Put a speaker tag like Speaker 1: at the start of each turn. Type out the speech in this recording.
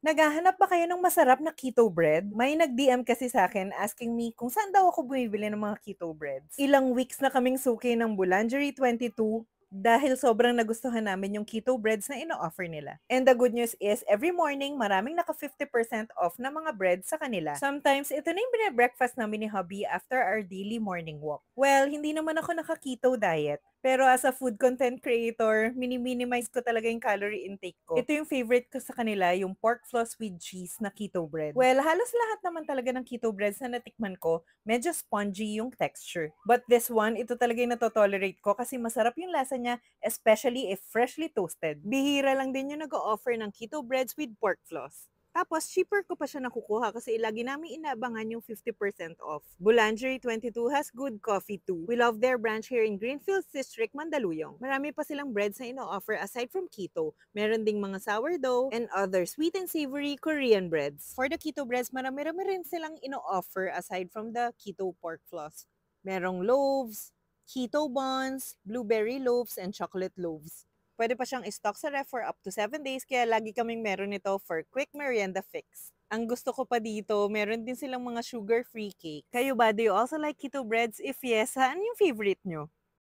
Speaker 1: Naghahanap ba kayo ng masarap na keto bread? May nag-DM kasi sa akin asking me kung saan daw ako bumibili ng mga keto breads. Ilang weeks na kaming suki ng Boulangerie 22 dahil sobrang nagustuhan namin yung keto breads na ino-offer nila. And the good news is, every morning, maraming naka 50% off na mga bread sa kanila. Sometimes, ito na yung breakfast namin ni hubby after our daily morning walk. Well, hindi naman ako naka-keto diet. Pero as a food content creator, mini-minimize ko talaga yung calorie intake ko. Ito yung favorite ko sa kanila, yung pork floss with cheese na keto bread. Well, halos lahat naman talaga ng keto breads na natikman ko, medyo spongy yung texture. But this one, ito talaga yung natotolerate ko kasi masarap yung lasa niya, especially if freshly toasted. Bihira lang din yung nag-o-offer ng keto breads with pork floss. Tapos, cheaper ko pa siya nakukuha kasi lagi namin inaabangan yung 50% off. Boulangerie 22 has good coffee too. We love their branch here in Greenfields District, Mandaluyong. Marami pa silang breads na ino-offer aside from keto. Meron ding mga sourdough and other sweet and savory Korean breads. For the keto breads, marami-rami rin silang ino-offer aside from the keto pork floss. Merong loaves, keto buns, blueberry loaves, and chocolate loaves. Pwede pa siyang stock sa ref for up to 7 days kaya lagi kaming meron nito for quick merienda fix. Ang gusto ko pa dito, meron din silang mga sugar-free cake. Kayo ba, do you also like keto breads? If yes, saan yung favorite nyo?